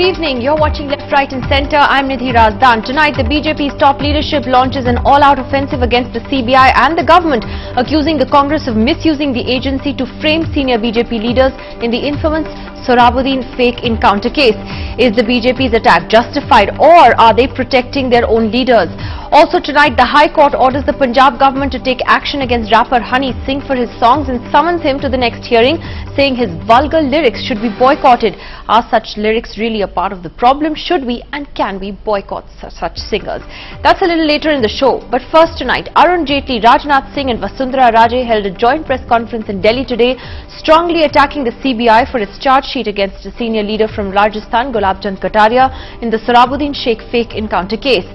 Good evening. You're watching Left, Right and Centre. I'm Nidhi Razdan. Tonight, the BJP's top leadership launches an all-out offensive against the CBI and the government, accusing the Congress of misusing the agency to frame senior BJP leaders in the infamous Sohrabuddin fake encounter case. Is the BJP's attack justified, or are they protecting their own leaders? Also tonight, the High Court orders the Punjab government to take action against rapper Honey Singh for his songs and summons him to the next hearing, saying his vulgar lyrics should be boycotted. Are such lyrics really a part of the problem? Should we and can we boycott such singers? That's a little later in the show. But first tonight, Arun Jaitley, Rajnath Singh and Vasundhara Raje held a joint press conference in Delhi today, strongly attacking the CBI for its charge sheet against a senior leader from Rajasthan, Gulab Chand Kataria, in the Sohrabuddin Sheikh fake encounter case.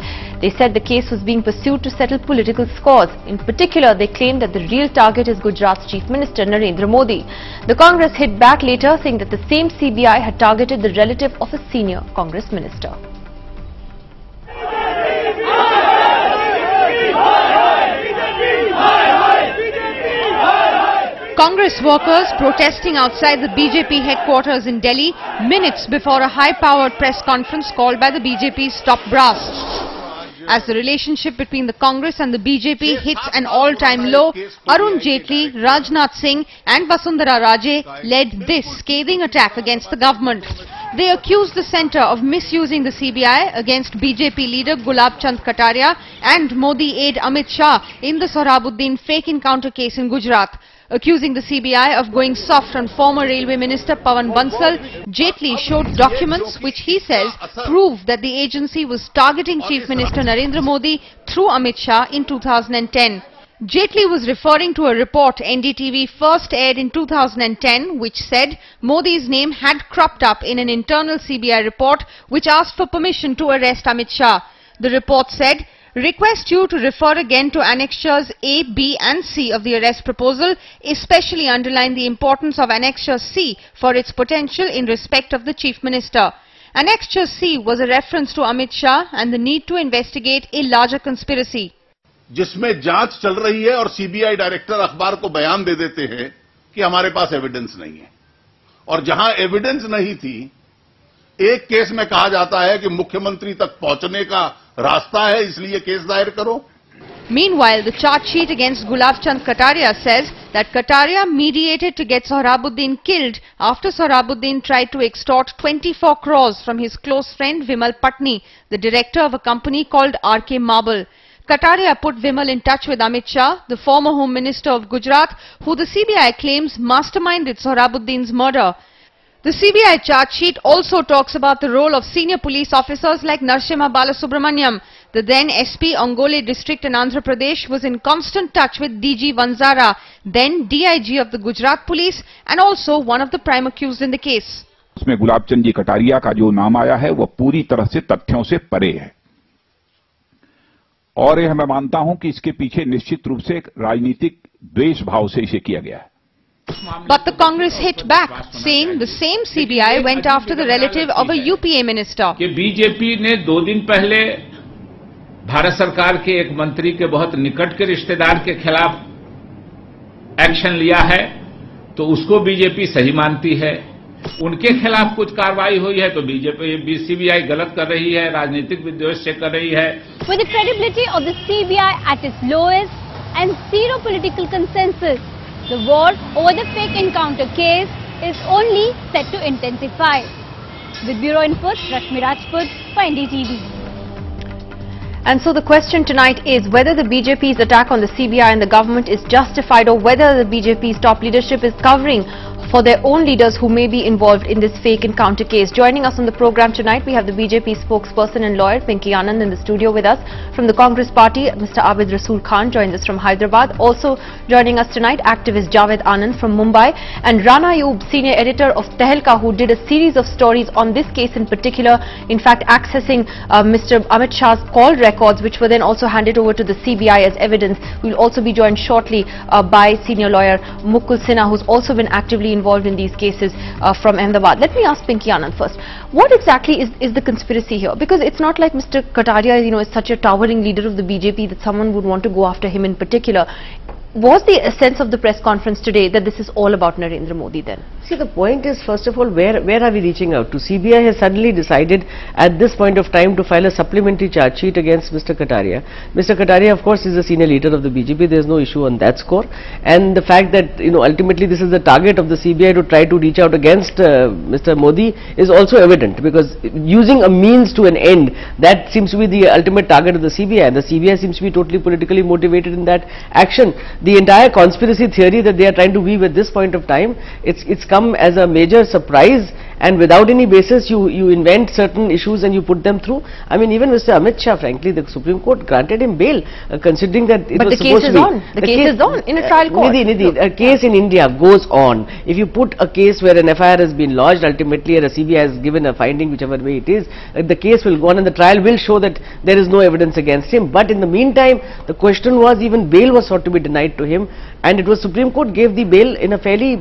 They said the case was being pursued to settle political scores. In particular, they claimed that the real target is Gujarat's Chief Minister Narendra Modi. The Congress hit back later, saying that the same CBI had targeted the relative of a senior Congress minister. Congress workers protesting outside the BJP headquarters in Delhi minutes before a high-powered press conference called by the BJP's top brass. As the relationship between the Congress and the BJP hits an all-time low, Arun Jaitley, Rajnath Singh and Vasundhara Raje led this scathing attack against the government. They accused the centre of misusing the CBI against BJP leader Gulab Chand Kataria and Modi aide Amit Shah in the Sohrabuddin fake encounter case in Gujarat. Accusing the CBI of going soft on former Railway Minister Pawan Bansal, Jaitley showed documents which he says prove that the agency was targeting Chief Minister Narendra Modi through Amit Shah in 2010. Jaitley was referring to a report NDTV first aired in 2010 which said Modi's name had cropped up in an internal CBI report which asked for permission to arrest Amit Shah. The report said, "Request you to refer again to Annexures A, B and C of the arrest proposal, especially underline the importance of Annexure C for its potential in respect of the Chief Minister." Annexure C was a reference to Amit Shah and the need to investigate a larger conspiracy. जिसमें जांच चल रही है और CBI director अखबार को बयान दे देते हैं कि हमारे पास एविडेंस नहीं है, और जहां एविडेंस नहीं थी, एक केस में कहा जाता है कि मुख्यमंत्री तक पहुंचने का रास्ता है, इसलिए केस दायर करो. Meanwhile, the charge sheet against Gulab Chand Kataria says that Kataria mediated to get Sohrabuddin killed after Sohrabuddin tried to extort 24 crores from his close friend Vimal Patni, the director of a company called RK Marble. Kataria put Vimal in touch with Amit Shah, the former Home Minister of Gujarat, who the CBI claims masterminded Sohrabuddin's murder. The CBI charge sheet also talks about the role of senior police officers like Narasimha Balasubramaniam. The then SP Ongole district in Andhra Pradesh was in constant touch with DG Vanzara, then DIG of the Gujarat police and also one of the prime accused in the case. उसमें गुलाब चंद जी कटारिया का जो नाम आया है वो पूरी तरह से तथ्यों से परे है, और यह मैं मानता हूं कि इसके पीछे निश्चित रूप से एक राजनीतिक द्वेष भाव से इसे किया गया है. But the Congress hit back, saying the same CBI went after the relative of a UPA minister. कि बीजेपी ने 2 दिन पहले भारत सरकार के एक मंत्री के बहुत निकट के रिश्तेदार के खिलाफ एक्शन लिया है, तो उसको बीजेपी सही मानती है. उनके खिलाफ कुछ कार्रवाई हुई है तो बीजेपी सीबीआई गलत कर रही है, राजनीतिक विद्वेष से कर रही है. With the credibility of the CBI at its lowest and zero political consensus, the war over the fake encounter case is only set to intensify. With Bureau Input, Rashmi Rajput for NDTV. And so the question tonight is whether the BJP's attack on the CBI and the government is justified, or whether the BJP's top leadership is covering for their own leaders who may be involved in this fake encounter case. Joining us on the program tonight, we have the BJP spokesperson and lawyer Pinky Anand in the studio with us. From the Congress party, Mr. Abid Rasool Khan joins us from Hyderabad. Also joining us tonight, activist Javed Anand from Mumbai, and Rana Ayub, senior editor of Tehelka, who did a series of stories on this case in particular, in fact accessing Mr. Amit Shah's call records, which were then also handed over to the CBI as evidence. We will also be joined shortly by senior lawyer Mukul Sinha, who's also been actively involved in these cases from Ahmedabad. Let me ask Pinky Anand first. What exactly is the conspiracy here? Because it's not like Mr. Kataria, is such a towering leader of the BJP that someone would want to go after him in particular. was the essence of the press conference today that this is all about Narendra Modi then? See, the point is, first of all, where are we reaching out to? CBI has suddenly decided at this point of time to file a supplementary charge sheet against Mr. Kataria. Mr. Kataria, of course, is a senior leader of the BJP. There is no issue on that score. And the fact that, ultimately this is the target of the CBI to try to reach out against Mr. Modi is also evident, because using a means to an end, that seems to be the ultimate target of the CBI. And the CBI seems to be totally politically motivated in that action. The entire conspiracy theory that they are trying to weave at this point of time, it's come as a major surprise, and without any basis you invent certain issues and you put them through. I mean, even Mr. Amit Shah, frankly, the Supreme Court granted him bail, considering that it was supposed to be. But the case is on in a trial court. Nidhi, a case in India goes on. If you put a case where an FIR has been lodged, ultimately, and a CBI has given a finding, whichever way it is, the case will go on and the trial will show that there is no evidence against him. But in the meantime, the question was, even bail was sought to be denied to him, and it was Supreme Court gave the bail in a fairly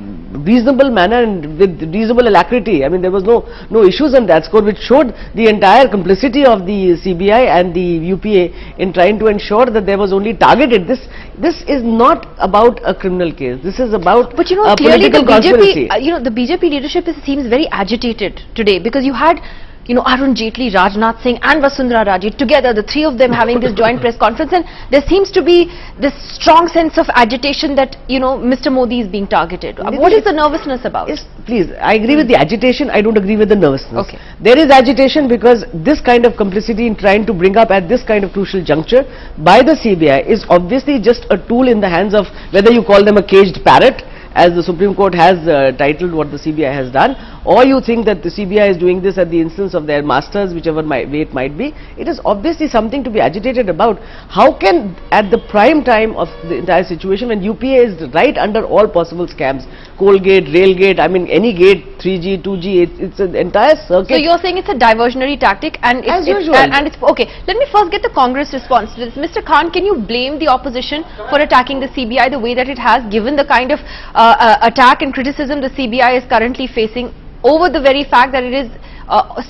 reasonable manner and with reasonable alacrity. I mean, there was no issues on that score, which showed the entire complicity of the CBI and the UPA in trying to ensure that there was only targeted. This is not about a criminal case. This is about but a clearly political conspiracy. The BJP leadership seems very agitated today, because you had Arun Jaitley, Rajnath Singh and Vasundhara Raje together, the three of them having this joint press conference, and there seems to be this strong sense of agitation that, Mr. Modi is being targeted. What is the nervousness about? Yes, please, I agree with the agitation, I don't agree with the nervousness. Okay. There is agitation because this kind of complicity in trying to bring up at this kind of crucial juncture by the CBI is obviously just a tool in the hands of, whether you call them a caged parrot, as the Supreme Court has titled what the CBI has done, or you think that the CBI is doing this at the instance of their masters, whichever way it might be. It is obviously something to be agitated about. How can, at the prime time of the entire situation, when UPA is right under all possible scams, Coalgate, Railgate, I mean any gate, 3G, 2G, it's an entire circuit. So you're saying it's a diversionary tactic, and as usual. And it's okay. Let me first get the Congress response to this. Mr. Khan, can you blame the opposition for attacking the CBI the way that it has, given the kind of attack and criticism the CBI is currently facing over the very fact that it is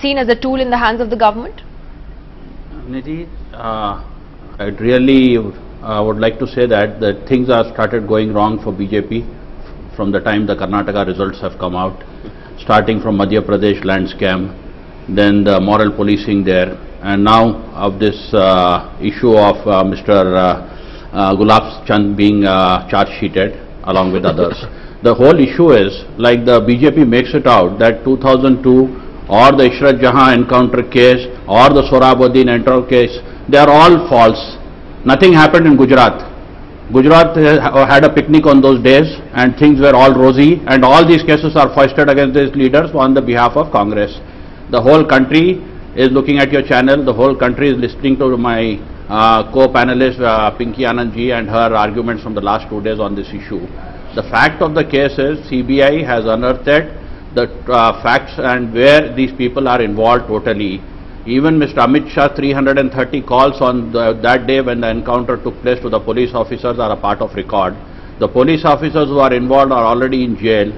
seen as a tool in the hands of the government? Nidhi, I really would like to say that things have started going wrong for BJP from the time the Karnataka results have come out, starting from Madhya Pradesh land scam, then the moral policing there, and now of this issue of Mr. Gulab Chand being charge-sheeted along with others. The whole issue is, like the BJP makes it out, that 2002 or the Ishrat Jahan encounter case or the Sohrabuddin encounter case, they are all false. Nothing happened in Gujarat. Gujarat had a picnic on those days and things were all rosy, and all these cases are foisted against these leaders on the behalf of Congress. The whole country is looking at your channel, the whole country is listening to my co-panelist Pinky Anandji and her arguments from the last 2 days on this issue. The fact of the case is CBI has unearthed the facts and where these people are involved totally. Even Mr. Amit Shah 330 calls on that day when the encounter took place to the police officers are a part of record. The police officers who are involved are already in jail.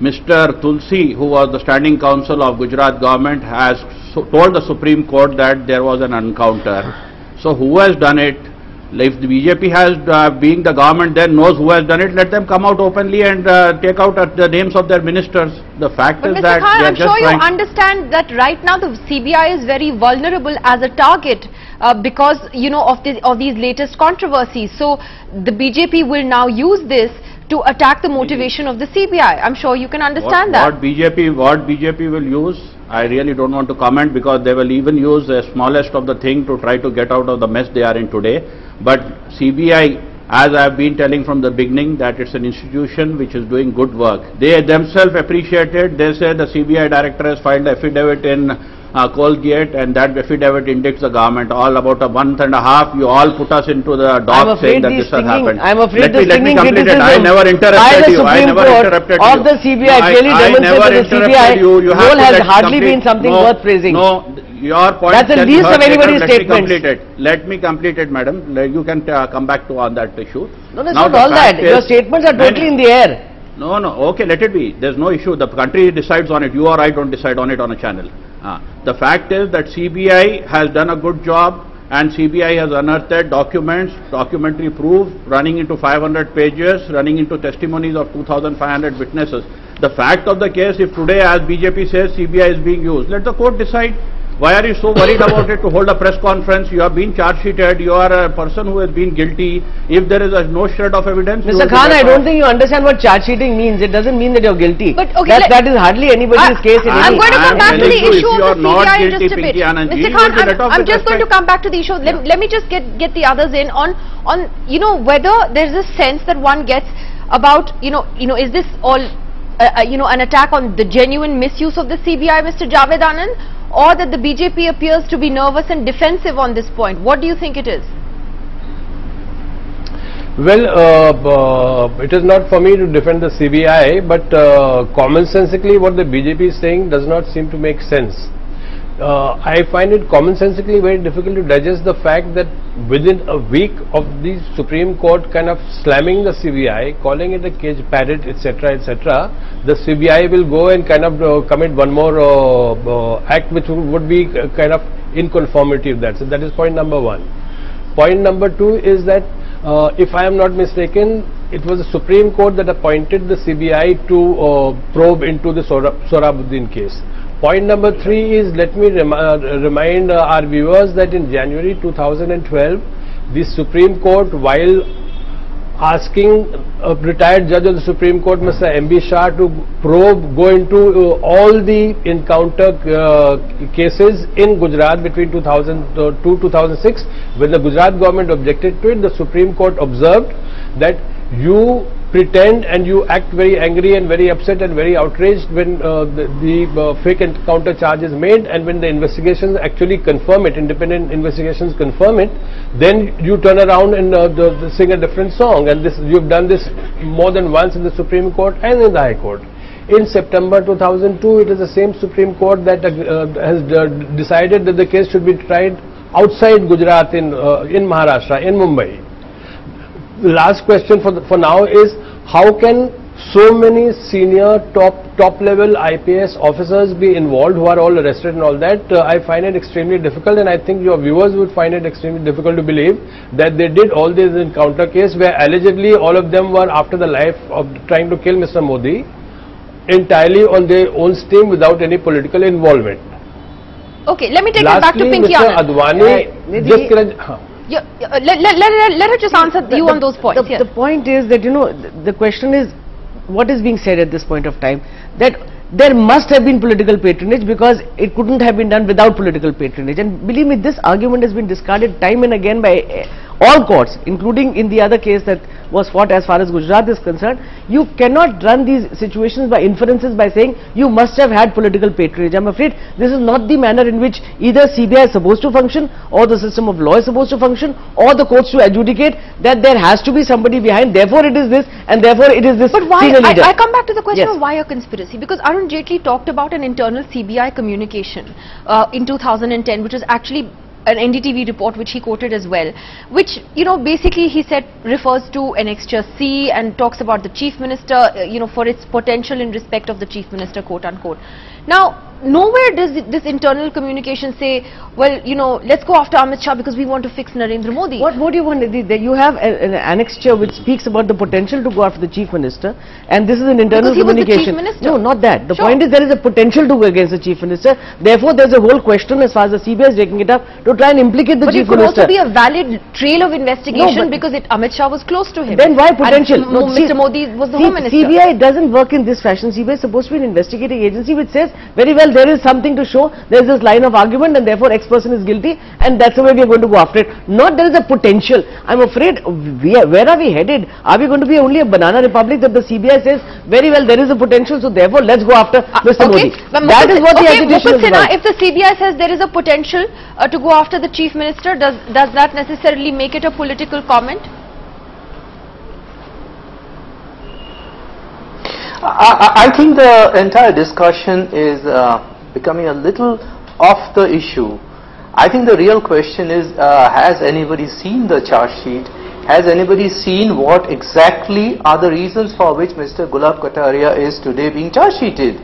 Mr. Tulsi, who was the standing counsel of Gujarat government, has told the Supreme Court that there was an encounter. So who has done it? If the BJP has, being the government, then knows who has done it, let them come out openly and take out the names of their ministers. The fact is Mr. that Khan, they are I'm just sure you trying. understand that right now the CBI is very vulnerable as a target because, of these latest controversies. So the BJP will now use this to attack the motivation of the CBI. I'm sure you can understand that. What BJP will use, I really don't want to comment, because they will even use the smallest of the thing to try to get out of the mess they are in today. But CBI, as I have been telling from the beginning, that it's an institution which is doing good work. They themselves appreciate it. They say the CBI director has filed affidavit in Coalgate, and that affidavit indicts the government. All about a month and a half, you all put us into the dock saying that this has happened. I'm afraid let me complete it. I never interrupted you. I never interrupted you. Of the CBI clearly demonstrates that the CBI role has hardly been something worth praising. No, your point. That's the least of anybody's statements. Let me complete it, madam. You can come back to on that issue. No, that's not all that. Your statements are totally in the air. No, okay, let it be. There's no issue. The country decides on it. You or I don't decide on it on a channel. The fact is that CBI has done a good job, and CBI has unearthed documents, documentary proof, running into 500 pages, running into testimonies of 2,500 witnesses. The fact of the case, if today, as BJP says, CBI is being used, let the court decide. Why are you so worried about it to hold a press conference? You have been charge sheeted. You are a person who has been guilty. If there is no shred of evidence, Mr. Khan, I don't think you understand what charge sheeting means. It doesn't mean that you're guilty. But okay, that is hardly anybody's case. I'm going to come back to the issue of the CBI in just a bit. Mr. Khan, I'm just going to come back to the issue. Let me just get the others in on whether there's a sense that one gets about is this all an attack on the genuine misuse of the CBI, Mr. Javed Anand, or that the BJP appears to be nervous and defensive on this point? What do you think it is? Well, it is not for me to defend the CBI, but commonsensically what the BJP is saying does not seem to make sense. I find it commonsensically very difficult to digest the fact that within a week of the Supreme Court kind of slamming the CBI, calling it a cage parrot, etc., etc., the CBI will go and kind of commit one more act which would be kind of in conformity with that. So that is point number one. Point number two is that if I am not mistaken, it was the Supreme Court that appointed the CBI to probe into the Sohrabuddin case. Point number three is, let me remind our viewers that in January 2012, the Supreme Court, while asking a retired judge of the Supreme Court, Mr. M.B. Shah, to go into all the encounter cases in Gujarat between 2002-2006, when the Gujarat government objected to it, the Supreme Court observed that you pretend and you act very angry and very upset and very outraged when the fake encounter charge is made, and when the investigations actually confirm it, independent investigations confirm it, then you turn around and sing a different song. And this, you've done this more than once in the Supreme Court and in the High Court. In September 2002, it is the same Supreme Court that has decided that the case should be tried outside Gujarat in Maharashtra, in Mumbai. The last question for now is, how can so many senior top level IPS officers be involved who are all arrested and all that? I find it extremely difficult, and I think your viewers would find it extremely difficult to believe that they did all this encounter case where allegedly all of them were after the life of trying to kill Mr. Modi entirely on their own steam without any political involvement. Okay, let me take it back to Pinky Mr. Advani, let her just answer you on those points. The point is that, the question is, what is being said at this point of time, that there must have been political patronage because it couldn't have been done without political patronage. And believe me, this argument has been discarded time and again by all courts, including in the other case that was fought as far as Gujarat is concerned. You cannot run these situations by inferences by saying you must have had political patronage. I'm afraid this is not the manner in which either CBI is supposed to function, or the system of law is supposed to function, or the courts to adjudicate that there has to be somebody behind, therefore it is this, and therefore it is this. But why? I come back to the question of why a conspiracy, because Arun Jaitley talked about an internal CBI communication in 2010, which was actually an NDTV report which he quoted as well, which basically he said refers to Annexure C and talks about the Chief Minister, for its potential in respect of the Chief Minister, quote unquote. Now, nowhere does this internal communication say, well, let's go after Amit Shah because we want to fix Narendra Modi. What do you want? You have an annexure which speaks about the potential to go after the Chief Minister, and this is an internal communication. Was the Chief Minister. No, not that. The point is there is a potential to go against the Chief Minister. Therefore, there's a whole question as far as the CBI is taking it up to try and implicate the Chief Minister. But it could also be a valid trail of investigation because Amit Shah was close to him. Then why potential? Mr. Modi was the Home Minister. CBI doesn't work in this fashion. CBI is supposed to be an investigating agency which says, very well, there is something to show, there is this line of argument and therefore X person is guilty and that's the way we are going to go after it. Not there is a potential. I'm afraid, where are we headed? Are we going to be only a banana republic that the CBI says, very well, there is a potential, so therefore let's go after Mr. Modi. That is what the agitation is about. If the CBI says there is a potential to go after the Chief Minister, does that necessarily make it a political comment? I think the entire discussion is becoming a little off the issue. I think the real question is, has anybody seen the charge sheet? Has anybody seen what exactly are the reasons for which Mr. Gulab Kataria is today being charge sheeted?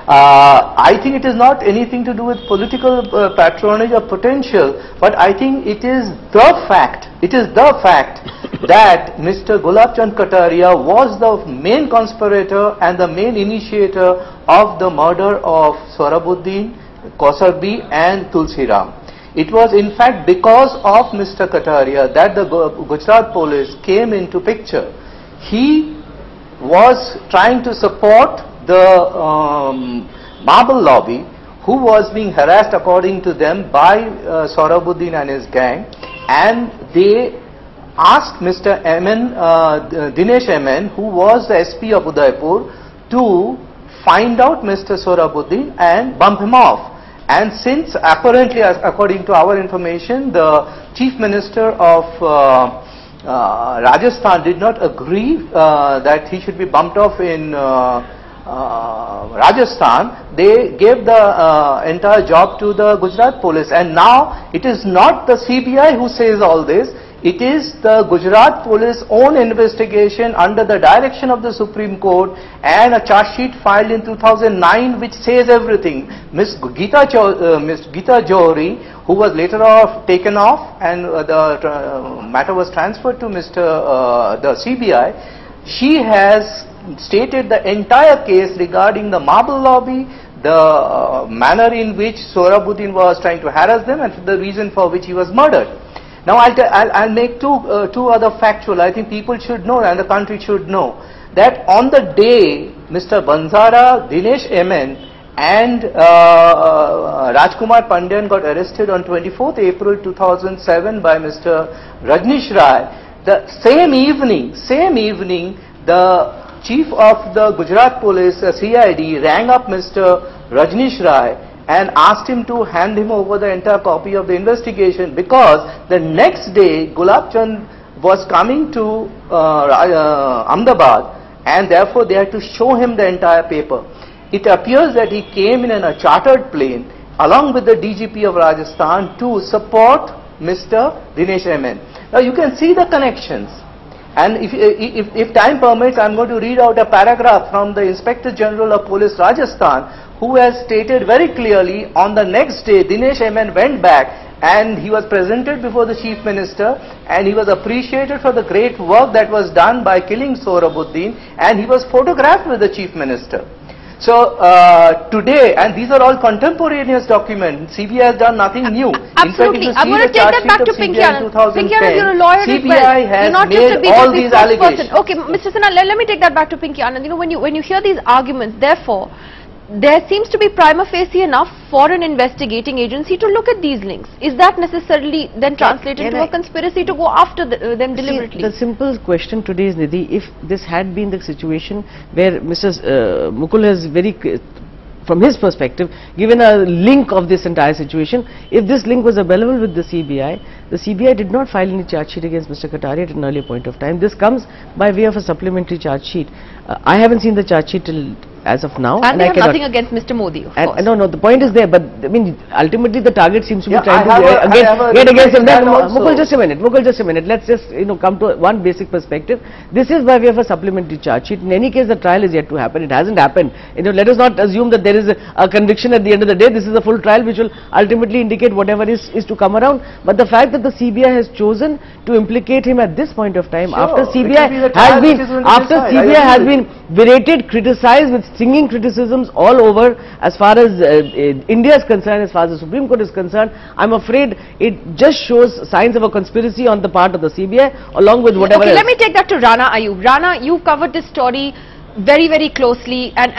I think it is not anything to do with political patronage or potential, but I think it is the fact. It is the fact that Mr. Gulab Chand Kataria was the main conspirator and the main initiator of the murder of Sohrabuddin, Kausar B and Tulsi Ram. It was in fact because of Mr. Kataria that the Gujarat police came into picture. He was trying to support the marble lobby, who was being harassed according to them by Sohrabuddin and his gang, and they asked Mr. Dinesh MN, who was the SP of Udaipur, to find out Mr. Sohrabuddin and bump him off. And since apparently, according to our information, the Chief Minister of Rajasthan did not agree that he should be bumped off in Rajasthan, they gave the entire job to the Gujarat police, and now it is not the CBI who says all this. It is the Gujarat police own investigation under the direction of the Supreme Court and a charge sheet filed in 2009 which says everything. Ms. Geeta Johri, who was later taken off and the matter was transferred to the CBI, she has stated the entire case regarding the marble lobby, the manner in which Sohrabuddin was trying to harass them and the reason for which he was murdered. Now I'll make two other factual. I think people should know and the country should know that on the day Mr. Banzara, Dinesh MN and Rajkumar Pandian got arrested on 24th April 2007 by Mr. Rajneesh Rai, the same evening the Chief of the Gujarat Police CID rang up Mr. Rajneesh Rai and asked him to hand him over the entire copy of the investigation, because the next day Gulab Chand was coming to Ahmedabad and therefore they had to show him the entire paper. It appears that he came in a chartered plane along with the DGP of Rajasthan to support Mr. Dinesh MN. Now you can see the connections. And if time permits, I am going to read out a paragraph from the Inspector General of Police Rajasthan, who has stated very clearly on the next day Dinesh MN went back and he was presented before the Chief Minister and he was appreciated for the great work that was done by killing Sohrabuddin, and he was photographed with the Chief Minister. So today, and these are all contemporaneous documents, CBI has done nothing new. Absolutely. I'm going to take that back to Pinky Anand. Pinky Anand, you're a lawyer as well. CBI has made all these allegations. Okay, Mr. Sinha, let me take that back to Pinky Anand. You know, when you hear these arguments, therefore, there seems to be prima facie enough for an investigating agency to look at these links. Is that necessarily then translated to a conspiracy to go after them deliberately? The simple question today is, Nidhi, if this had been the situation where Mr. Mukul has very, from his perspective, given a link of this entire situation, if this link was available with the CBI did not file any charge sheet against Mr. Kataria at an earlier point of time. This comes by way of a supplementary charge sheet. I haven't seen the charge sheet till as of now. And they have nothing against Mr. Modi, of course. No, the point is there, but I mean, ultimately the target seems to be trying to get against him. Mukul, just a minute. Let's just, come to one basic perspective. This is by way of a supplementary charge sheet. In any case, the trial is yet to happen. It hasn't happened. Let us not assume that there is a conviction at the end of the day. This is a full trial which will ultimately indicate whatever is to come around. But the fact that the CBI has chosen to implicate him at this point of time, after CBI has been berated, criticized with stinging criticisms all over as far as India is concerned, as far as the Supreme Court is concerned, I'm afraid it just shows signs of a conspiracy on the part of the CBI along with whatever else. Let me take that to Rana Ayub. Rana, you've covered this story very, very closely and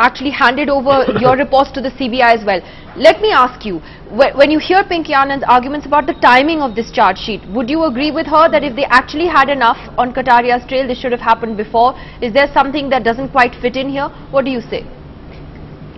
actually handed over your reports to the CBI as well. Let me ask you, when you hear Pinky Anand's arguments about the timing of this charge sheet, would you agree with her that if they actually had enough on Kataria's trail, this should have happened before? Is there something that doesn't quite fit in here? What do you say?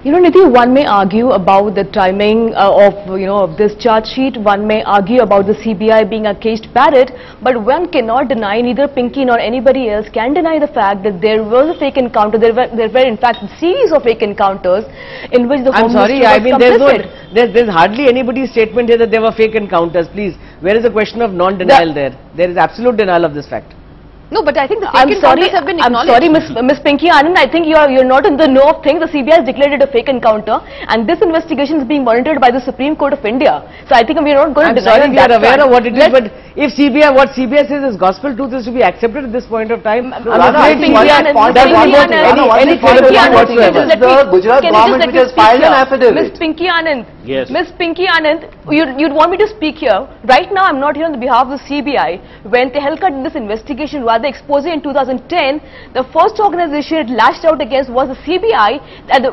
Nidhi, one may argue about the timing of this charge sheet. One may argue about the CBI being a caged parrot, but one cannot deny, neither Pinky nor anybody else can deny the fact that there was a fake encounter. There were in fact a series of fake encounters in which the Home Minister was complicit. There's hardly anybody's statement here that there were fake encounters. Please, where is the question of non-denial there? There is absolute denial of this fact. No, but I think the I'm fake sorry, encounters have been I'm acknowledged. sorry, Miss Pinky Anand. I think you're not in the know of things. The CBI has declared it a fake encounter, and this investigation is being monitored by the Supreme Court of India. So I think we're not going to deny sorry, we are aware of what it is, but if what CBI says is gospel truth is to be accepted at this point of time, Any credibility whatsoever. The Gujarat government which has filed an affidavit. Miss Pinky Anand. Yes. Miss Pinky Anand, you'd want me to speak here. Right now, I'm not here on the behalf of the CBI. When Tehelka did this investigation, rather expose in 2010, the first organization it lashed out against was the CBI,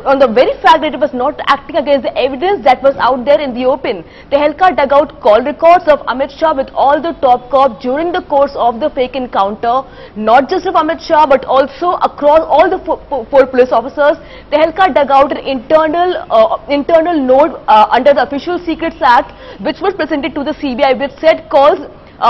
on the very fact that it was not acting against the evidence that was out there in the open. Tehelka dug out call records of Amit Shah with all the top cops during the course of the fake encounter, not just of Amit Shah, but also across all the four police officers. Tehelka dug out an internal note under the Official Secrets Act, which was presented to the CBI, which said calls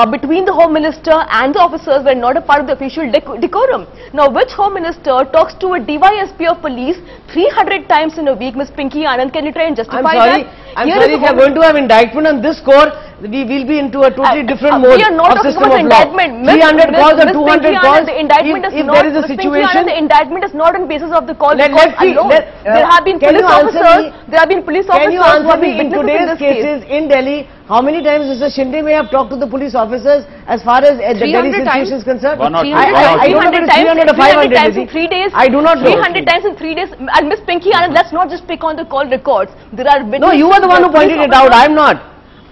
between the Home Minister and the officers were not a part of the official decorum. Now, which Home Minister talks to a DYSP of police 300 times in a week? Miss Pinky Anand, can you try and justify that? I'm sorry, if you are going to have indictment on this score, we will be into a totally different mode we are not of talking system about of law. indictment. 300 calls or 200 calls, the indictment if there is a situation... the indictment is not on basis of the call There have been police officers, Can you answer me in today's cases in Delhi, how many times Mr. Shinde may have talked to the police officers as far as the Delhi situation is concerned? 300 times in 3 days. I do not know. 300 times in 3 days. And Miss Pinky Anand, let's not just pick on the call records. There are No, you were the one who pointed it out. I am not.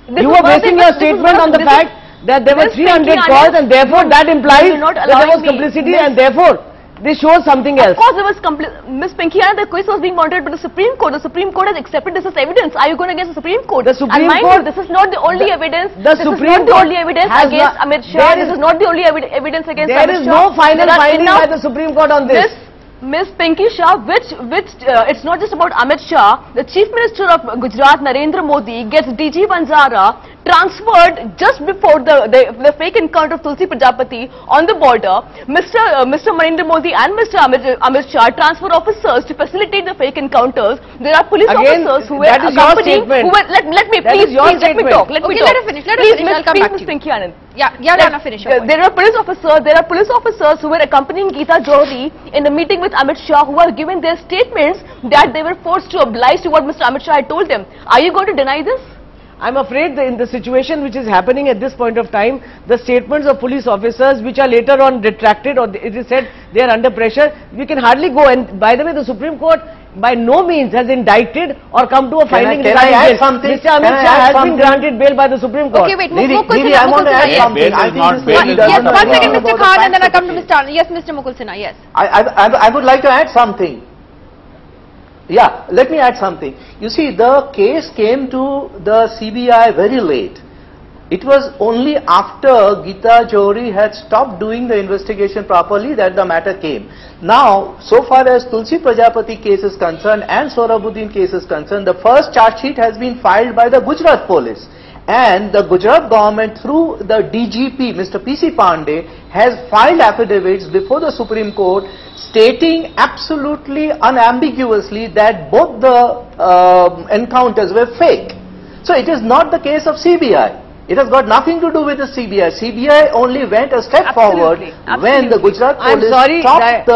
You were basing your statement on the fact that there were 300 calls, and therefore that implies that there was complicity, and therefore this shows something else. Of course there was Miss Pinky Anand, the case was being monitored by the Supreme Court. The Supreme Court has accepted this as evidence. Are you going against the Supreme Court? The Supreme Court... this is not the only evidence. The Supreme Court against Amit Shah. This is not the only evidence against Amit Shah. There is no final finding by the Supreme Court on this. Miss Pinky Shah, it's not just about Amit Shah. The Chief Minister of Gujarat, Narendra Modi, gets DG Banjara transferred just before the fake encounter of Tulsi Prajapati on the border. Mr. Narendra Modi and Mr. Amit Shah transfer officers to facilitate the fake encounters. There are police officers who were accompanying. Let me talk. Let her finish. Miss Pinky Anand. Let her finish. There are police officers who were accompanying Geeta Johri in a meeting with Amit Shah, who are given their statements that they were forced to oblige to what Mr. Amit Shah had told them. Are you going to deny this? I'm afraid that in the situation which is happening at this point of time, the statements of police officers which are later on retracted, or it is said they are under pressure, we can hardly go. And by the way, the Supreme Court by no means has indicted or come to a finding regarding bail. Mr. Amit Shah has been granted bail by the Supreme Court. Okay, wait, Didi, I want to add something. I think yes, 1 second, Mr. Khan, and then I come to Mr. Anand. Yes, Mr. Mukul Sinha, yes. I would like to add something. Yeah, let me add something. You see, the case came to the CBI very late. It was only after Geeta Johri had stopped doing the investigation properly that the matter came. Now, so far as Tulsi Prajapati case is concerned and Sohrabuddin case is concerned, the first charge sheet has been filed by the Gujarat police. And the Gujarat government through the DGP, Mr. P.C. Pandey, has filed affidavits before the Supreme Court stating absolutely unambiguously that both the encounters were fake. So it is not the case of CBI. It has got nothing to do with the CBI. CBI only went a step forward when the Gujarat police stopped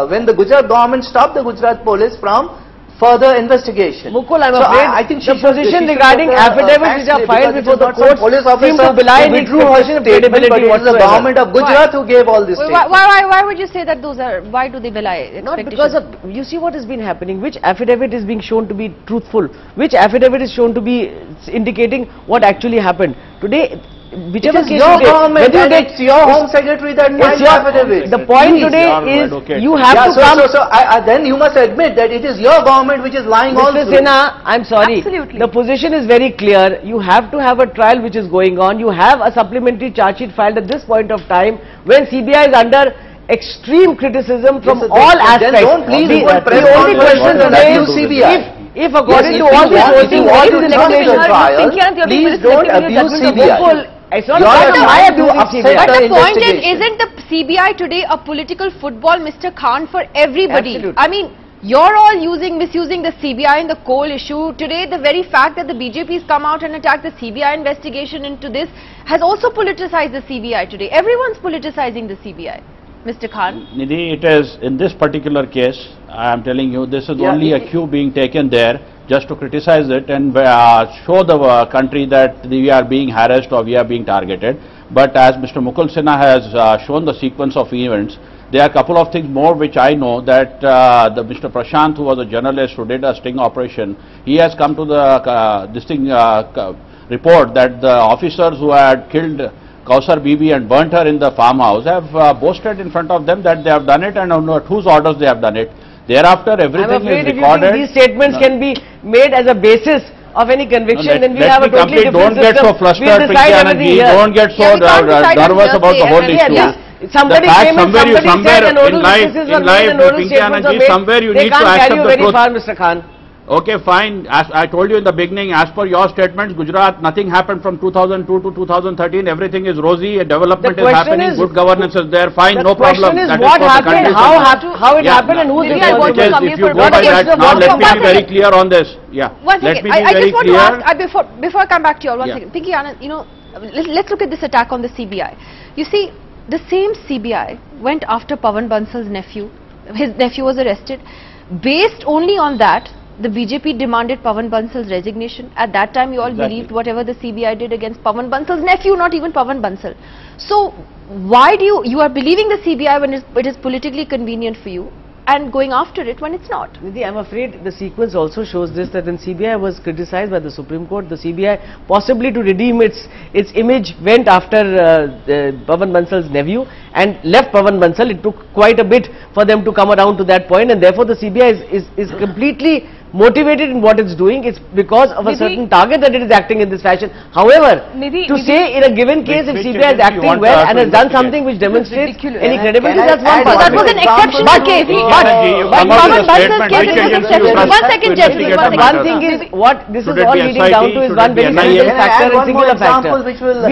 when the Gujarat government stopped the Gujarat police from further investigation. Mukul, I'm afraid I think the position regarding affidavits which are filed before the court seem to belie the expectation of credibility. It was the government of Gujarat who gave all this statements. Why would you say that those are, why do they belie expectations? Not because of, you see what has been happening, which affidavit is being shown to be truthful, which affidavit is shown to be indicating what actually happened. Today, whichever case your government, it's your Home Secretary that filed the affidavit. The point today is you have to come. Then you must admit that it is your government which is lying all through. Mr. Sinha, I'm sorry. Absolutely. The position is very clear. You have to have a trial which is going on. You have a supplementary charge sheet filed at this point of time when CBI is under extreme criticism from all aspects. Then don't please the only question today is CBI. If according to all this voting, what is the explanation? Please don't abuse CBI. It's not my abuse. But the point is, isn't the CBI today a political football, Mr. Khan, for everybody? Absolutely. I mean, You're all misusing the CBI in the coal issue. Today, the very fact that the BJP has come out and attacked the CBI investigation into this has also politicized the CBI today. Everyone's politicizing the CBI. Mr. Khan. Nidhi, it is in this particular case, I am telling you, this is only a cue being taken there just to criticize it and show the country that we are being harassed or we are being targeted. But as Mr. Mukul Sinha has shown the sequence of events, there are a couple of things more which I know that Mr. Prashant, who was a journalist who did a sting operation, he has come to the report that the officers who had killed Kausar Bibi and burnt her in the farmhouse have boasted in front of them that they have done it and at whose orders they have done it. Thereafter, everything is recorded. If you think these statements can be made as a basis of any conviction, then we have a totally different system. Don't get so flustered, Pinky Anand. Don't get so nervous about the whole issue. Somebody came in, somebody said an nodal statements were made. Somewhere you need to accept the truth. Far, Mr. Khan. Okay, fine. As I told you in the beginning, as per your statements, Gujarat, nothing happened from 2002 to 2013. Everything is rosy. Development is happening. Good governance is there. Fine, no problem. The question is what happened, how it happened, and who is responsible. If you go by that, now let me be very clear on this. Yeah. One second. I just want to ask, before I come back to you all, one second. Pinky Anand, let's look at this attack on the CBI. You see, the same CBI went after Pawan Bansal's nephew. His nephew was arrested. Based only on that, the BJP demanded Pawan Bansal's resignation. At that time, you all believed whatever the CBI did against Pawan Bansal's nephew, not even Pawan Bansal. So, why do you are believing the CBI when it is politically convenient for you and going after it when it's not? Nidhi, I'm afraid the sequence also shows this, that when CBI was criticized by the Supreme Court, the CBI, possibly to redeem its image, went after Pawan Bansal's nephew and left Pawan Bansal. It took quite a bit for them to come around to that point, and therefore the CBI is completely motivated in what it's doing. It's because of a certain target that it is acting in this fashion. However, to say in a given case if CBI is acting well and has done something which demonstrates any credibility, that's one part. That was an exceptional case. But Pawan Bansal's case is an exception. One second, gentlemen. One thing is, what this is all leading down to is one very simple factor and singular factor.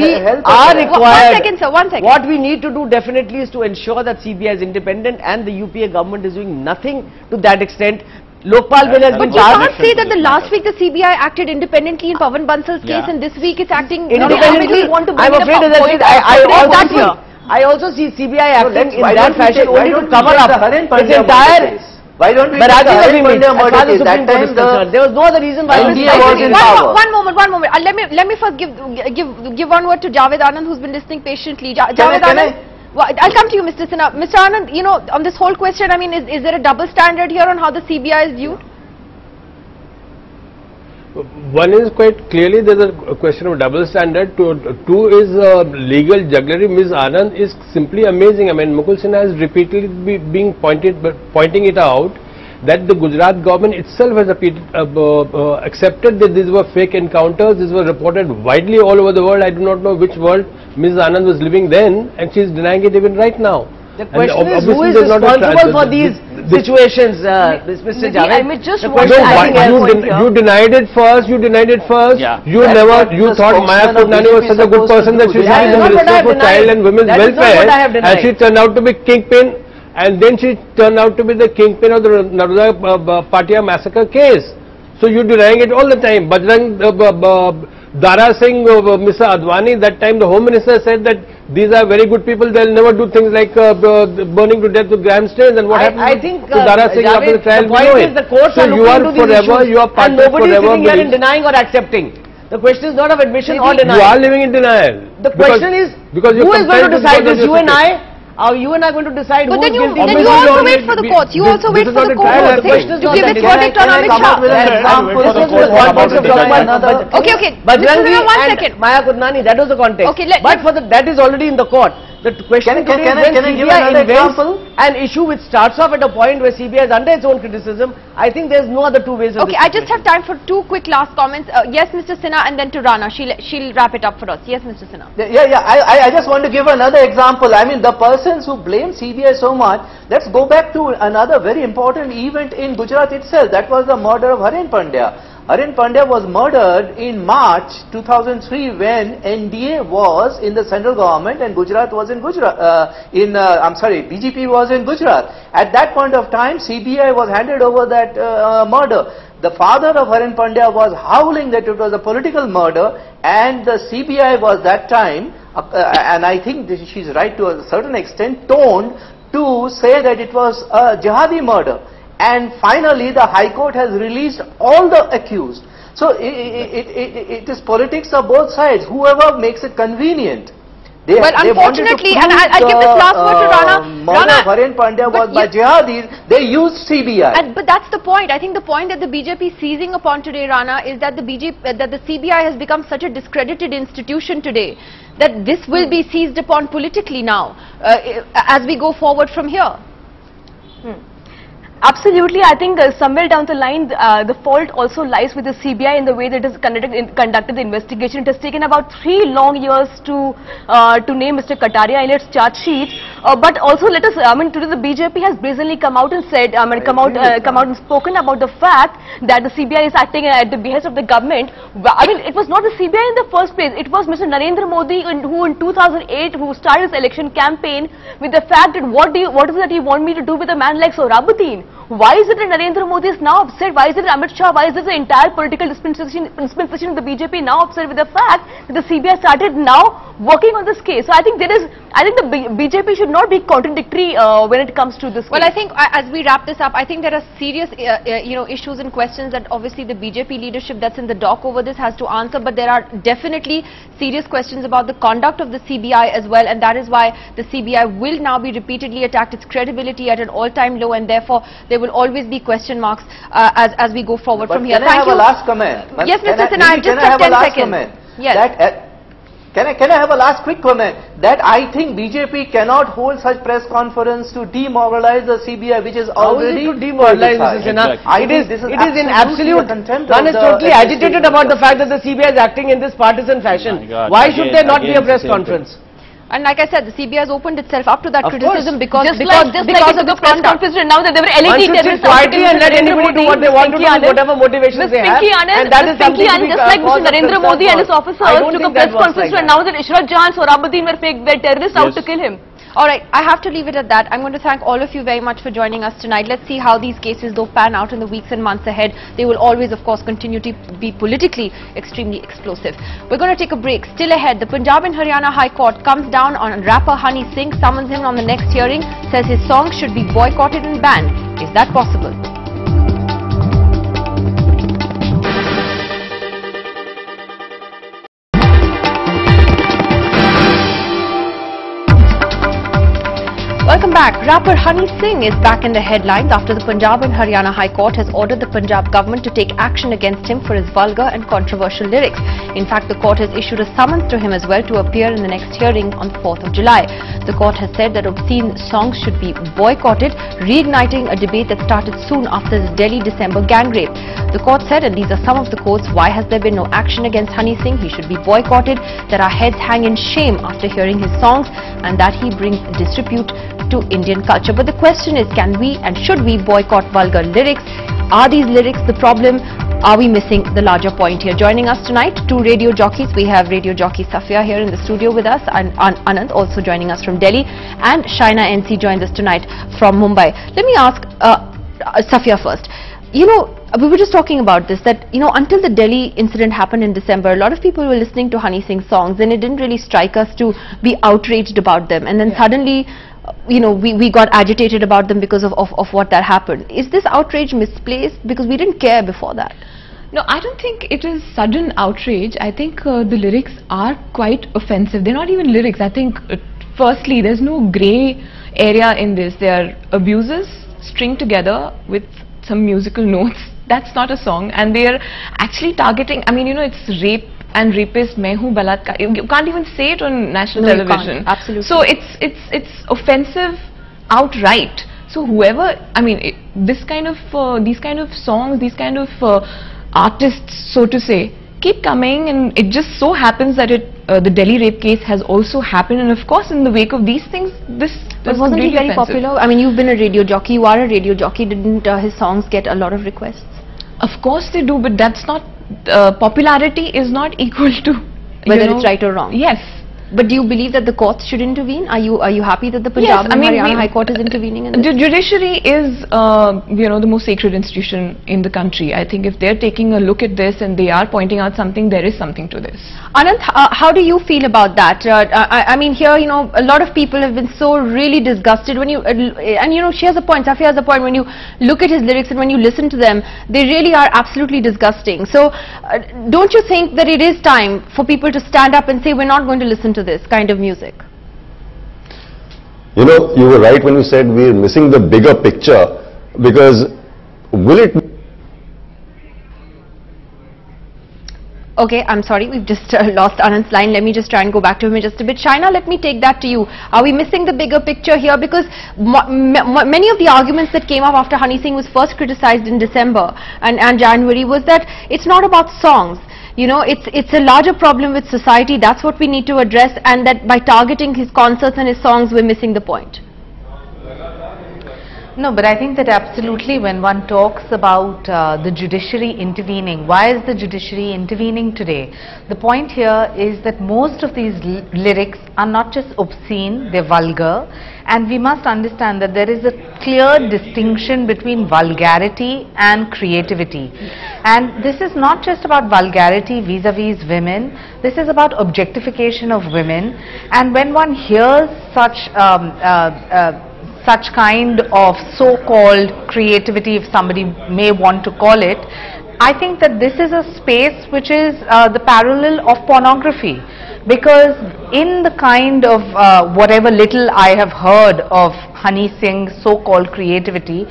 We are required. One second. What we need to do definitely is to ensure that CBI is independent, and the UPA government is doing nothing to that extent. Lokpal bill has been charged. But you can't say that the last week the CBI acted independently in Pawan Bansal's case and this week it's acting independently. I'm afraid I also see CBI acting in that fashion only to cover up its entire... Why don't we take the Harin Pandya murder case? That time there was no other reason why India was in power. One moment. Let me first give one word to Javed Anand, who's been listening patiently. Javed Anand. I'll come to you, Mr. Sinha. Mr. Anand, on this whole question, I mean, is there a double standard here on how the CBI is viewed? One is quite clearly there's a question of double standard. Two is legal jugglery. Ms. Anand is simply amazing. I mean, Mukul Sinha has repeatedly been pointing it out that the Gujarat government itself has accepted that these were fake encounters. These were reported widely all over the world. I do not know which world Ms. Anand was living then, and she is denying it even right now. The question is, who is responsible for these situations, Mr. Javed? You denied it first. Yeah. You thought Maya Kundnani was such a good person that she should be the Minister for Child and Women's Welfare, and she turned out to be kingpin, and then she turned out to be the kingpin of the Naroda Patia massacre case. So you're denying it all the time. Bajrang Dara Singh, Mr. Advani, that time the Home Minister said that these are very good people, they'll never do things like burning to death with grandstands. And what happened to Dara Singh after the trial? The point is the courts are looking into these issues and nobody is sitting here in denying or accepting. The question is not of admission or denial. You are living in denial. The question is, who is going to decide this? You and I? Are you and I going to decide who is guilty? Then you also wait for the courts. You also wait for the court to give its verdict on Amit Shah. Okay. Bajrangi and Maya Kundnani, that was the context. Okay, but that is already in the court. The question today is when CBI invents an issue which starts off at a point where CBI is under its own criticism, I think there is no other two ways of this. Okay, I just have time for two quick last comments. Yes, Mr. Sinha, and then to Rana. She'll wrap it up for us. Yes, Mr. Sinha. Yeah. I just want to give another example. I mean, the persons who blame CBI so much, let's go back to another very important event in Gujarat itself. That was the murder of Harin Pandya. Harin Pandya was murdered in March 2003 when NDA was in the central government and Gujarat was in BJP was in Gujarat. At that point of time, CBI was handed over that murder. The father of Harin Pandya was howling that it was a political murder, and the CBI was that time, and I think she's right to a certain extent, toned to say that it was a jihadi murder. And finally, the High Court has released all the accused. So it is politics of both sides. Whoever makes it convenient. Well, unfortunately, and I'll give this last word to Rana. Murder of Harin Pandya was by jihadis. They used CBI. But that's the point. I think the point that the BJP is seizing upon today, Rana, is that the CBI has become such a discredited institution today that this will be seized upon politically now as we go forward from here. Absolutely. I think somewhere down the line, the fault also lies with the CBI in the way that it has conducted the investigation. It has taken about 3 long years to name Mr. Kataria in its charge sheet. But also, let us, today the BJP has brazenly come out and said, come out and spoken about the fact that the CBI is acting at the behest of the government. It was not the CBI in the first place. It was Mr. Narendra Modi who in 2008 who started his election campaign with the fact that what is it that you want me to do with a man like Sohrabuddin? Why is it that Narendra Modi is now upset? Why is it Amit Shah? Why is this the entire political dispensation of the BJP now upset with the fact that the CBI started now working on this case? So I think the BJP should not be contradictory when it comes to this case. Well, I think as we wrap this up, I think there are serious issues and questions that obviously the BJP leadership that's in the dock over this has to answer, but there are definitely serious questions about the conduct of the CBI as well, and that is why the CBI will now be repeatedly attacked, its credibility at an all-time low, and therefore there will always be question marks as we go forward from here. Can I have a last comment? Yes, Mr. Sinha, just have 10 seconds. Yes. Can I have a last quick comment? That I think BJP cannot hold such press conference to demoralize the CBI, which is already to demoralize, Mr. Sinha. It is in absolute. One is totally agitated about the fact that the CBI is acting in this partisan fashion. Why should there not be a press conference? And like I said, the CBI has opened itself up to that criticism because of the press conference now that they were LAT terrorists quietly and let anybody do what they want to do, whatever motivations they have. And that is something just like Mr. Narendra Modi and his officers took a press conference to announce that Ishrat Jahan, Sohrabuddin were terrorists out to kill him. Alright, I have to leave it at that. I'm going to thank all of you very much for joining us tonight. Let's see how these cases though pan out in the weeks and months ahead. They will always, of course, continue to be politically extremely explosive. We're going to take a break. Still ahead, the Punjab and Haryana High Court comes down on rapper Honey Singh, summons him on the next hearing, says his song should be boycotted and banned. Is that possible? Welcome back. Rapper Honey Singh is back in the headlines after the Punjab and Haryana High Court has ordered the Punjab government to take action against him for his vulgar and controversial lyrics. In fact, the court has issued a summons to him as well to appear in the next hearing on the 4th of July. The court has said that obscene songs should be boycotted, reigniting a debate that started soon after the Delhi December gang rape. The court said, and these are some of the quotes, why has there been no action against Honey Singh? He should be boycotted, that our heads hang in shame after hearing his songs, and that he brings disrepute to Indian culture. But the question is, can we and should we boycott vulgar lyrics? Are these lyrics the problem? Are we missing the larger point here? Joining us tonight, 2 radio jockeys. We have radio jockey Safia here in the studio with us, and Anand also joining us from Delhi, and Shaina NC joins us tonight from Mumbai. Let me ask Safia first. You know, we were just talking about this, that, you know, until the Delhi incident happened in December, a lot of people were listening to Honey Singh's songs, and it didn't really strike us to be outraged about them. And then suddenly, you know, we got agitated about them because of what that happened. Is this outrage misplaced? Because we didn't care before that. No, I don't think it is sudden outrage. I think the lyrics are quite offensive. They're not even lyrics. I think, firstly, there's no grey area in this. They are abuses stringed together with some musical notes. That's not a song. And they're actually targeting, I mean, you know, it's rape and rapist, main hu balatkar. You can't even say it on national television. Absolutely. So it's offensive outright. So whoever, I mean, these kind of songs, these kind of artists, so to say, keep coming, and it just so happens that the Delhi rape case has also happened, and of course in the wake of these things, But wasn't he very popular? I mean, you've been a radio jockey, you are a radio jockey. Didn't his songs get a lot of requests? Of course they do, but that's not, popularity is not equal to whether it's right or wrong. Yes. But do you believe that the courts should intervene? Are you happy that the Punjab and Haryana High Court is intervening in this? The judiciary is, the most sacred institution in the country. I think if they're taking a look at this and they are pointing out something, there is something to this. Anant, how do you feel about that? I mean, here, a lot of people have been so really disgusted when you, she has a point, Safia has a point, when you look at his lyrics and when you listen to them, they really are absolutely disgusting. So, don't you think that it is time for people to stand up and say, we're not going to listen to this kind of music? You were right when you said we're missing the bigger picture, because will it... Okay, I'm sorry, we've just lost Anand's line. Let me just try and go back to him in just a bit. Shaina, let me take that to you. Are we missing the bigger picture here? Because many of the arguments that came up after Honey Singh was first criticized in December and January was that it's not about songs. It's a larger problem with society. That's what we need to address, and that by targeting his concerts and his songs, we're missing the point. No, but I think that absolutely when one talks about the judiciary intervening, why is the judiciary intervening today? The point here is that most of these lyrics are not just obscene, they're vulgar, and we must understand that there is a clear distinction between vulgarity and creativity. And this is not just about vulgarity vis-a-vis women, this is about objectification of women. And when one hears such kind of so-called creativity, if somebody may want to call it, I think that this is a space which is the parallel of pornography. Because in the kind of whatever little I have heard of Honey Singh's so-called creativity,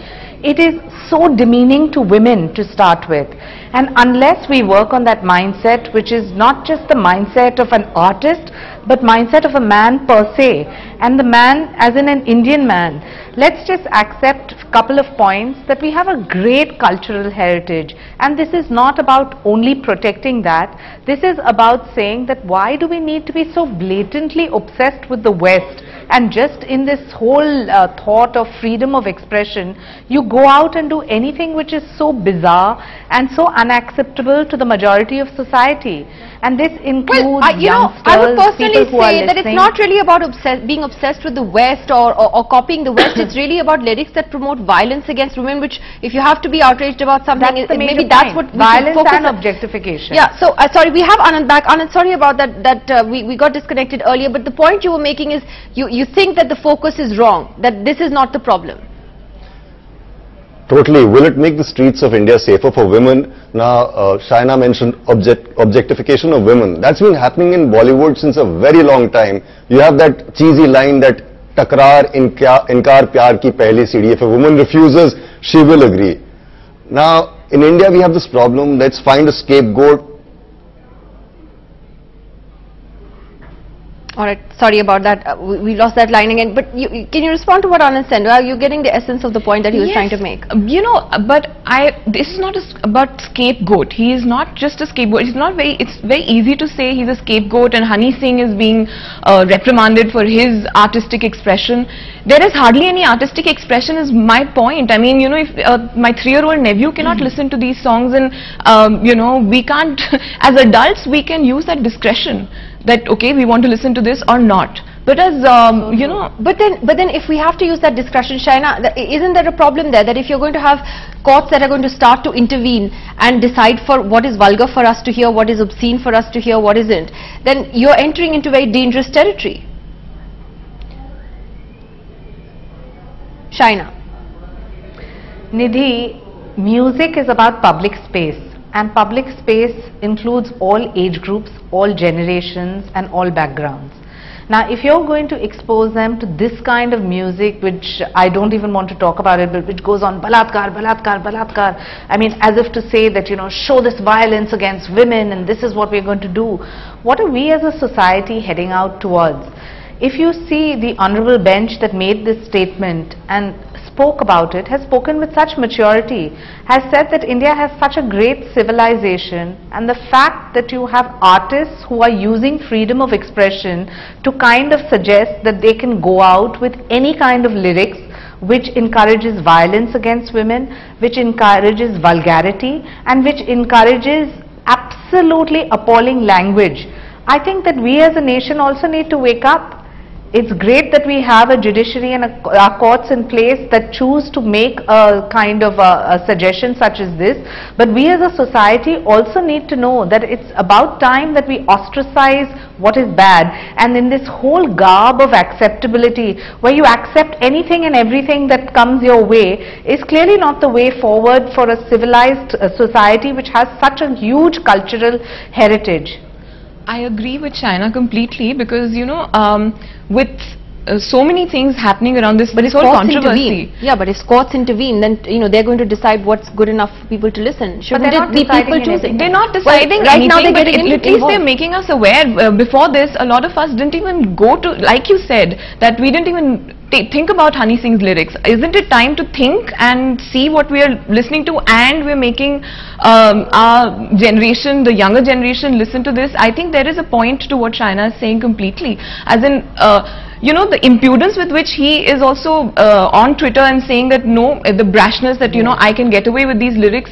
it is so demeaning to women to start with. And unless we work on that mindset, which is not just the mindset of an artist, but mindset of a man per se, and the man as in an Indian man, let's just accept a couple of points that we have a great cultural heritage, and this is not about only protecting that, this is about saying that why do we need to be so blatantly obsessed with the West, and just in this whole thought of freedom of expression, you go out and do anything which is so bizarre and so unacceptable to the majority of society. And this includes youngsters, I would personally people who are say that it's not really about being obsessed with the West or copying the West. It's really about lyrics that promote violence against women, which if you have to be outraged about something, maybe that's what we violence focus and on. Objectification. Yeah, so sorry, we have Anand back. Anand, sorry about that, we got disconnected earlier, but the point you were making is you think that the focus is wrong, that this is not the problem. Totally. Will it make the streets of India safer for women? Now, Shaina mentioned objectification of women. That's been happening in Bollywood since a very long time. You have that cheesy line that takrar inkar pyar ki pehli seedhi. If a woman refuses, she will agree. Now, in India we have this problem. Let's find a scapegoat. All right, sorry about that. We lost that line again. But can you respond to what Anand said? Are you getting the essence of the point that he was trying to make? But this is not about scapegoat. He is not just a scapegoat. It's very easy to say he's a scapegoat and Honey Singh is being reprimanded for his artistic expression. There is hardly any artistic expression is my point. I mean, if my 3-year-old nephew cannot listen to these songs and, we can't, as adults, we can use that discretion. That okay, we want to listen to this or not. But as but then if we have to use that discretion, Shaina, isn't there a problem there that if you're going to have courts that are going to start to intervene and decide for what is vulgar for us to hear, what is obscene for us to hear, what isn't, then you're entering into very dangerous territory. Shaina. Nidhi, music is about public space. And public space includes all age groups, all generations and all backgrounds. Now if you're going to expose them to this kind of music, which I don't even want to talk about it, but which goes on balatkar, balatkar, balatkar, I mean as if to say that, show this violence against women and this is what we're going to do. What are we as a society heading out towards? If you see the honorable bench that made this statement and spoke about it, has spoken with such maturity, has said that India has such a great civilization, and the fact that you have artists who are using freedom of expression to kind of suggest that they can go out with any kind of lyrics which encourages violence against women, which encourages vulgarity, and which encourages absolutely appalling language. I think that we as a nation also need to wake up. It's great that we have a judiciary and our courts in place that choose to make a kind of a suggestion such as this, but we as a society also need to know that it's about time that we ostracize what is bad, and in this whole garb of acceptability where you accept anything and everything that comes your way is clearly not the way forward for a civilized society which has such a huge cultural heritage. I agree with China completely, because with so many things happening around this, but if whole courts controversy. intervene, yeah, but if courts intervene, then they're going to decide what's good enough for people to listen. Shouldn't it be people choosing? They're not deciding right anything, now they're but getting at least they're making us aware. Before this, a lot of us didn't even go to, like you said, that we didn't even think about Honey Singh's lyrics. Isn't it time to think and see what we are listening to, and we're making our generation, the younger generation, listen to this? I think there is a point to what China is saying completely, as in the impudence with which he is also on Twitter and saying that no, the brashness that I can get away with these lyrics.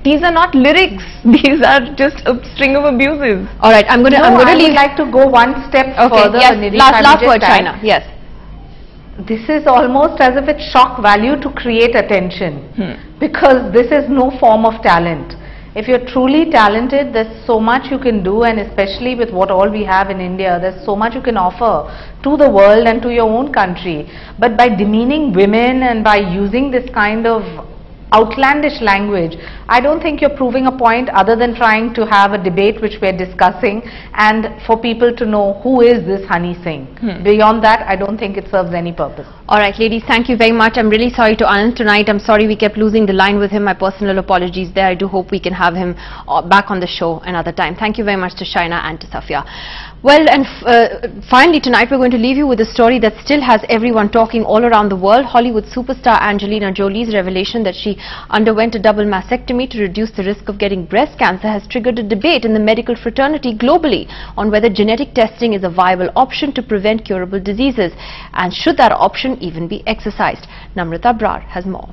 These are not lyrics. These are just a string of abuses. All right, I'm going to I would like to go one step further. Yes, Nidhi, last word, China. Yes. This is almost as if it's shock value to create attention, because this is no form of talent. If you're truly talented, there's so much you can do, and especially with what all we have in India, there's so much you can offer to the world and to your own country. But by demeaning women and by using this kind of outlandish language, I don't think you're proving a point other than trying to have a debate which we're discussing, and for people to know who is this Honey Singh. Beyond that, I don't think it serves any purpose. All right, ladies, thank you very much. I'm really sorry to Anand tonight. I'm sorry we kept losing the line with him. My personal apologies there. I do hope we can have him back on the show another time. Thank you very much to Shaina and to Safia. Well, and finally tonight we're going to leave you with a story that still has everyone talking all around the world. Hollywood superstar Angelina Jolie's revelation that she underwent a double mastectomy to reduce the risk of getting breast cancer has triggered a debate in the medical fraternity globally on whether genetic testing is a viable option to prevent curable diseases, and should that option even be exercised. Namrata Brar has more.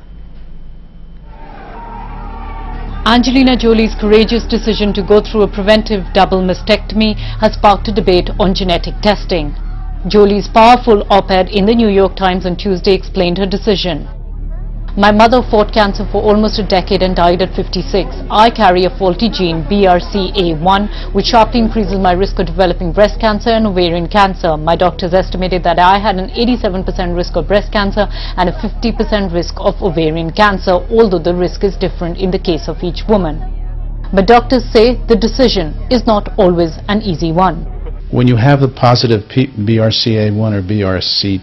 Angelina Jolie's courageous decision to go through a preventive double mastectomy has sparked a debate on genetic testing. Jolie's powerful op-ed in the New York Times on Tuesday explained her decision. My mother fought cancer for almost a decade and died at 56. I carry a faulty gene, BRCA1, which sharply increases my risk of developing breast cancer and ovarian cancer. My doctors estimated that I had an 87% risk of breast cancer and a 50% risk of ovarian cancer, although the risk is different in the case of each woman. But doctors say the decision is not always an easy one. When you have the positive BRCA1 or BRCA2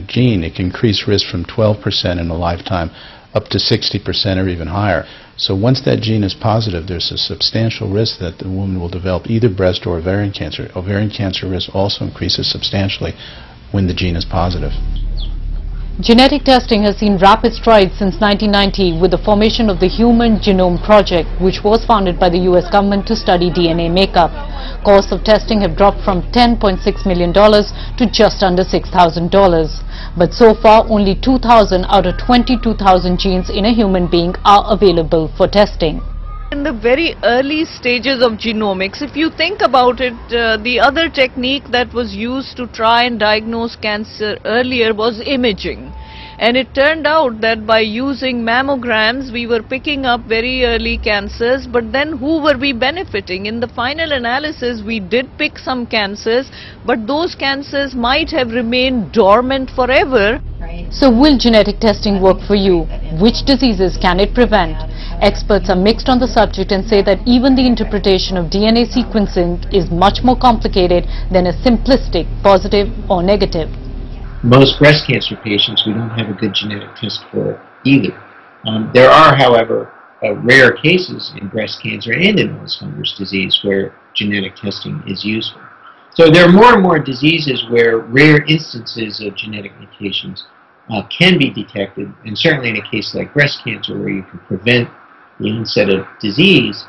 gene, it can increase risk from 12% in a lifetime up to 60% or even higher. So once that gene is positive, there's a substantial risk that the woman will develop either breast or ovarian cancer. Ovarian cancer risk also increases substantially when the gene is positive. Genetic testing has seen rapid strides since 1990 with the formation of the Human Genome Project, which was founded by the US government to study DNA makeup. Costs of testing have dropped from $10.6 million to just under $6,000. But so far, only 2,000 out of 22,000 genes in a human being are available for testing. In the very early stages of genomics, if you think about it, the other technique that was used to try and diagnose cancer earlier was imaging. And it turned out that by using mammograms, we were picking up very early cancers, but then who were we benefiting? In the final analysis, we did pick some cancers, but those cancers might have remained dormant forever. So will genetic testing work for you? Which diseases can it prevent? Experts are mixed on the subject and say that even the interpretation of DNA sequencing is much more complicated than a simplistic positive or negative. Most breast cancer patients we don't have a good genetic test for either. There are, however, rare cases in breast cancer and in Alzheimer's disease where genetic testing is useful. So there are more and more diseases where rare instances of genetic mutations can be detected, and certainly in a case like breast cancer where you can prevent the onset of disease,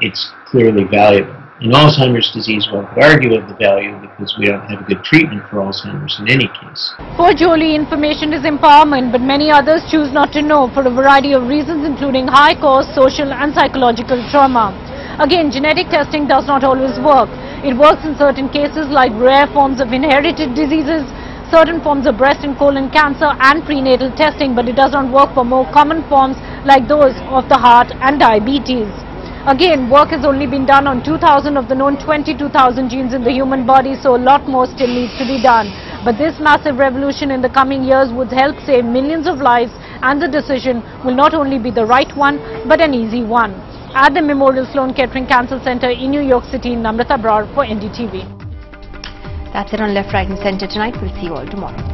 it's clearly valuable. In Alzheimer's disease, one could argue of the value because we don't have a good treatment for Alzheimer's in any case. For Jolie, information is empowerment, but many others choose not to know for a variety of reasons, including high cost, social and psychological trauma. Again, genetic testing does not always work. It works in certain cases like rare forms of inherited diseases, certain forms of breast and colon cancer and prenatal testing, but it does not work for more common forms like those of the heart and diabetes. Again, work has only been done on 2,000 of the known 22,000 genes in the human body, so a lot more still needs to be done. But this massive revolution in the coming years would help save millions of lives, and the decision will not only be the right one, but an easy one. At the Memorial Sloan Kettering Cancer Center in New York City, Namrata Brar for NDTV. That's it on Left, Right and Centre tonight. We'll see you all tomorrow.